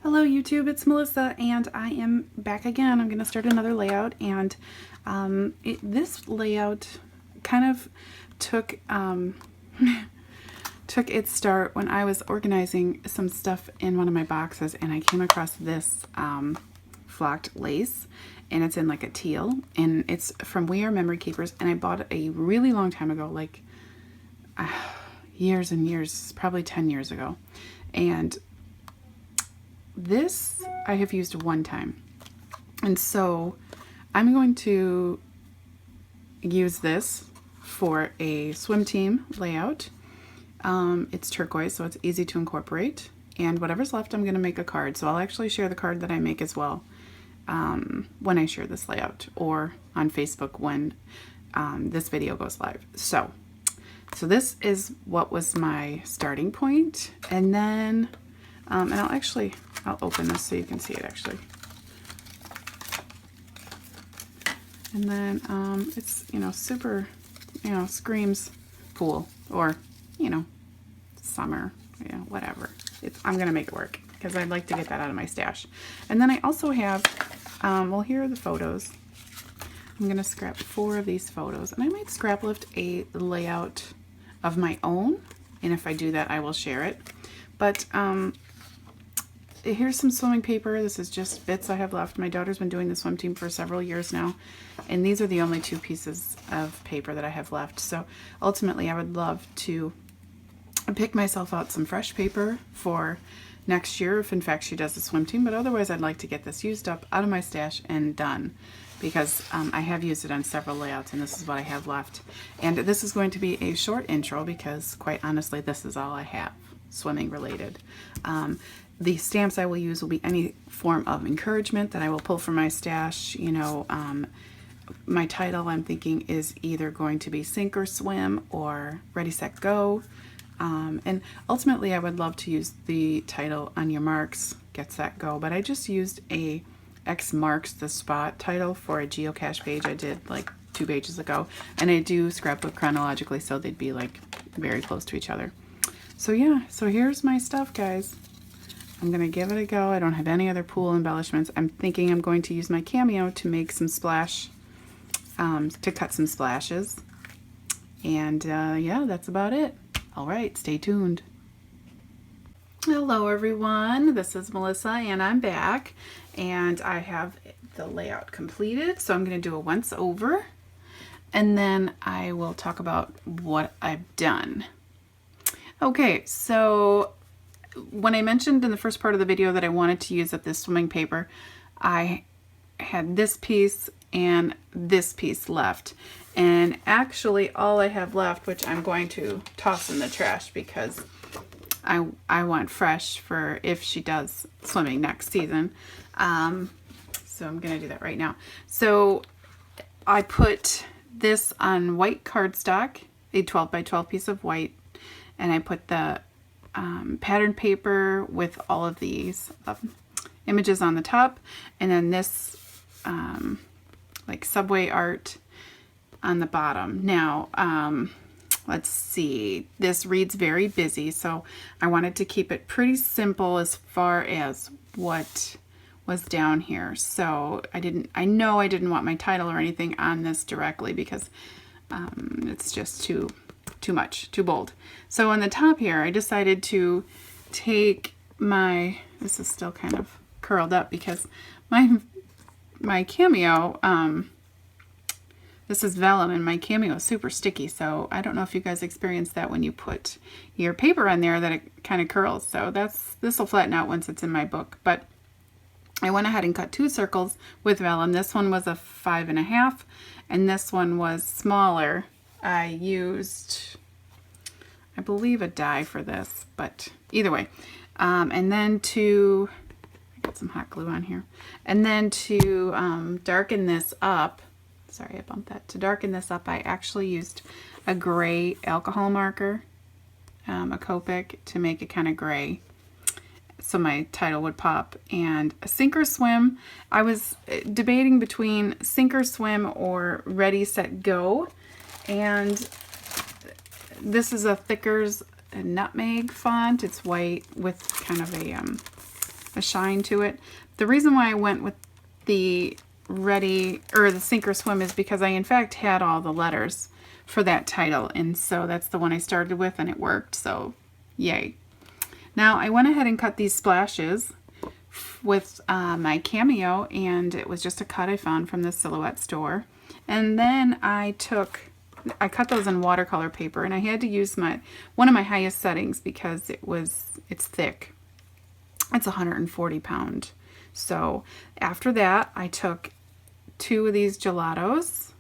Hello YouTube, it's Melissa and I am back again. I'm going to start another layout, and this layout kind of took took its start when I was organizing some stuff in one of my boxes, and I came across this flocked lace, and it's in like a teal, and it's from We Are Memory Keepers, and I bought it a really long time ago, like years and years, probably 10 years ago. And this I have used one time, and so I'm going to use this for a swim team layout. It's turquoise, so it's easy to incorporate, and whatever's left I'm going to make a card. So I'll actually share the card that I make as well when I share this layout, or on Facebook when this video goes live. So this is what was my starting point, and then and I'll open this so you can see it actually. And then it's, super, screams pool, or, summer, whatever. I'm going to make it work because I'd like to get that out of my stash. And then I also have, well, here are the photos. I'm going to scrap 4 of these photos, and I might scrap lift a layout of my own. And if I do that, I will share it. But here's some swimming paper. This is just bits I have left. My daughter's been doing the swim team for several years now, and these are the only 2 pieces of paper that I have left. So ultimately I would love to pick myself out some fresh paper for next year if in fact she does the swim team, but otherwise I'd like to get this used up, out of my stash, and done, because I have used it on several layouts, and this is what I have left. And this is going to be a short intro because, quite honestly, this is all I have swimming related. The stamps I will use will be any form of encouragement that I will pull from my stash. My title, I'm thinking, is either going to be Sink or Swim or Ready, Set, Go. And ultimately I would love to use the title On Your Marks, Get Set, Go, but I just used a X Marks the Spot title for a geocache page I did like 2 pages ago, and I do scrapbook chronologically, so they'd be like very close to each other. So yeah, so here's my stuff, guys. I'm going to give it a go. I don't have any other pool embellishments. I'm thinking I'm going to use my Cameo to make some splash, to cut some splashes. And yeah, that's about it. All right, stay tuned. Hello everyone, this is Melissa and I'm back, and I have the layout completed. So I'm going to do a once over, and then I will talk about what I've done. Okay, so when I mentioned in the first part of the video that I wanted to use up this swimming paper, I had this piece and this piece left. And actually all I have left, which I'm going to toss in the trash because I want fresh for if she does swimming next season. So I'm going to do that right now. So I put this on white cardstock, a 12 by 12 piece of white, and I put the pattern paper with all of these images on the top, and then this like subway art on the bottom. Now let's see, this reads very busy, so I wanted to keep it pretty simple as far as what was down here. So I know I didn't want my title or anything on this directly because it's just too much, too bold. So on the top here, I decided to take my, this is still kind of curled up because my Cameo, this is vellum, and my Cameo is super sticky. So I don't know if you guys experienced that when you put your paper on there, that it kind of curls. So this will flatten out once it's in my book. But I went ahead and cut 2 circles with vellum. This one was a 5.5, and this one was smaller. I used, I believe, a die for this, but either way. And then I got some hot glue on here. And then to darken this up, sorry I bumped that. To darken this up, I actually used a gray alcohol marker, a Copic, to make it kind of gray, so my title would pop. And Sink or Swim, I was debating between Sink or Swim or Ready, Set, Go. And this is a Thickers nutmeg font. It's white with kind of a a shine to it. The reason why I went with the Ready, or the Sink or Swim, is because I in fact had all the letters for that title, and so that's the one I started with, and it worked, so yay. Now I went ahead and cut these splashes with my Cameo, and it was just a cut I found from the Silhouette store. And then I cut those in watercolor paper, and I had to use one of my highest settings because it's thick. It's 140 pound. So after that, I took 2 of these gelatos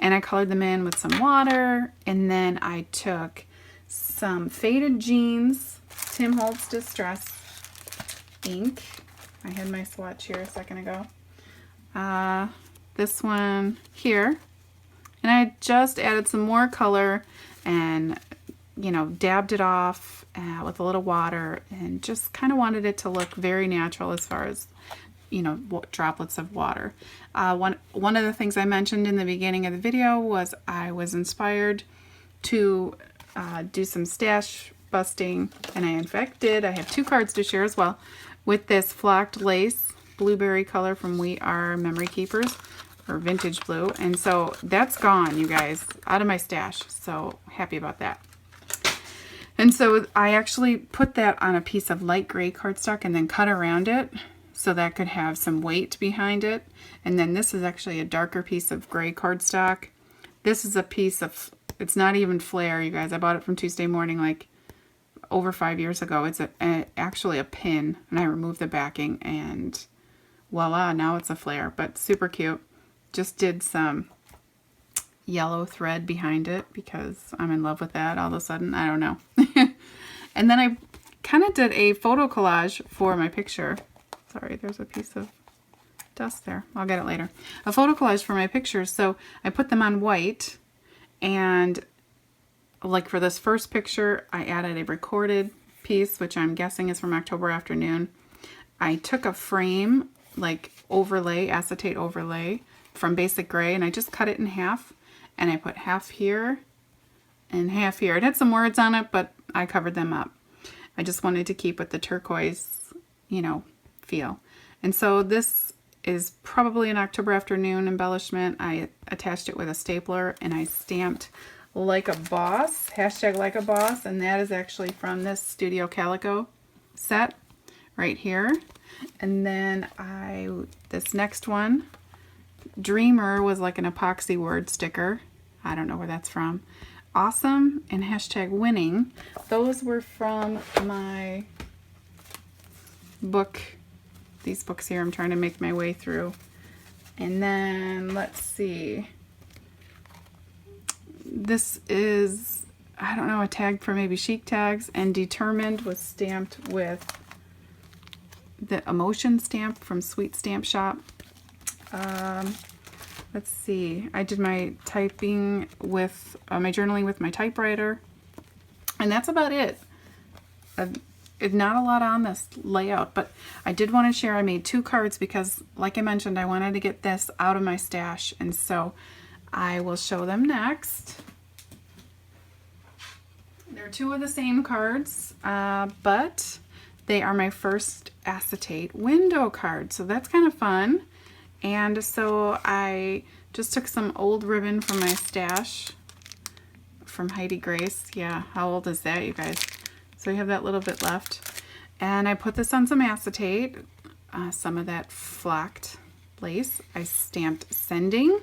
and I colored them in with some water, and then I took some Faded Jeans Tim Holtz Distress ink. I had my swatch here a second ago. This one here, and I just added some more color and, you know, dabbed it off with a little water, and just kind of wanted it to look very natural as far as, you know, droplets of water. One of the things I mentioned in the beginning of the video was I was inspired to do some stash busting, and I in fact did. I have 2 cards to share as well with this flocked lace blueberry color from We Are Memory Keepers, or Vintage Blue, and so that's gone, you guys, out of my stash, so happy about that. And so I actually put that on a piece of light gray cardstock and then cut around it so that could have some weight behind it. And then this is actually a darker piece of gray cardstock. This is a piece of, it's not even flair, you guys. I bought it from Tuesday Morning like over 5 years ago. It's actually a pin, and I removed the backing, and voila, now it's a flair, but super cute. Just did some yellow thread behind it because I'm in love with that all of a sudden. I don't know. And then I kind of did a photo collage for my picture. Sorry, there's a piece of dust there. I'll get it later. A photo collage for my pictures. So I put them on white, and like for this first picture, I added a recorded piece, which I'm guessing is from October Afternoon. I took a frame, like overlay, acetate overlay from Basic Gray, and I just cut it in half, and I put half here and half here. It had some words on it, but I covered them up. I just wanted to keep with the turquoise, you know, feel. And so this is probably an October Afternoon embellishment. I attached it with a stapler, and I stamped Like a Boss, hashtag Like a Boss, and that is actually from this Studio Calico set right here. And then this next one, Dreamer, was like an epoxy word sticker. I don't know where that's from. Awesome and hashtag Winning. Those were from my book. These books here I'm trying to make my way through. And then let's see. This is, I don't know, a tag for maybe Chic Tags, and Determined was stamped with the Emotion stamp from Sweet Stamp Shop. Let's see, I did my typing with, my journaling with my typewriter, and that's about it. Not a lot on this layout, but I did want to share I made 2 cards because, like I mentioned, I wanted to get this out of my stash, and so I will show them next. They're 2 of the same cards, but they are my first acetate window cards, so that's kind of fun. And so I just took some old ribbon from my stash from Heidi Grace. Yeah, how old is that, you guys? So I have that little bit left. And I put this on some acetate, some of that flocked lace. I stamped Sending.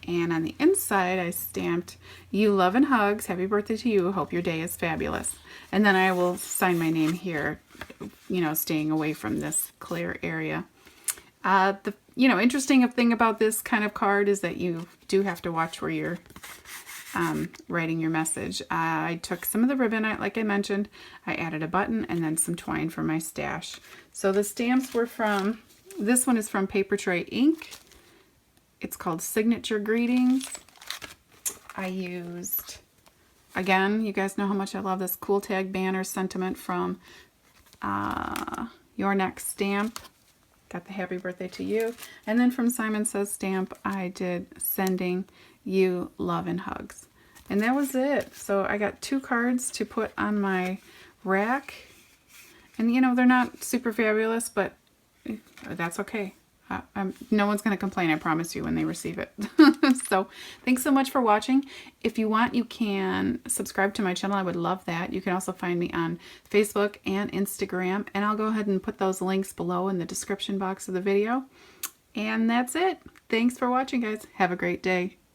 And on the inside, I stamped You Love and Hugs. Happy birthday to you. Hope your day is fabulous. And then I will sign my name here, you know, staying away from this clear area. The interesting thing about this kind of card is that you do have to watch where you're writing your message. I took some of the ribbon, like I mentioned. I added a button and then some twine from my stash. So the stamps were from, this one is from Paper Tray Ink. It's called Signature Greetings. I used, again, you guys know how much I love this Cool Tag Banner Sentiment from Your Next Stamp. Got the Happy Birthday to You. And then from Simon Says Stamp, I did Sending You Love and Hugs. And that was it. So I got 2 cards to put on my rack. And you know, they're not super fabulous, but that's okay. No one's going to complain, I promise you, when they receive it. So thanks so much for watching. If you want, you can subscribe to my channel. I would love that. You can also find me on Facebook and Instagram, and I'll go ahead and put those links below in the description box of the video. And that's it. Thanks for watching, guys. Have a great day.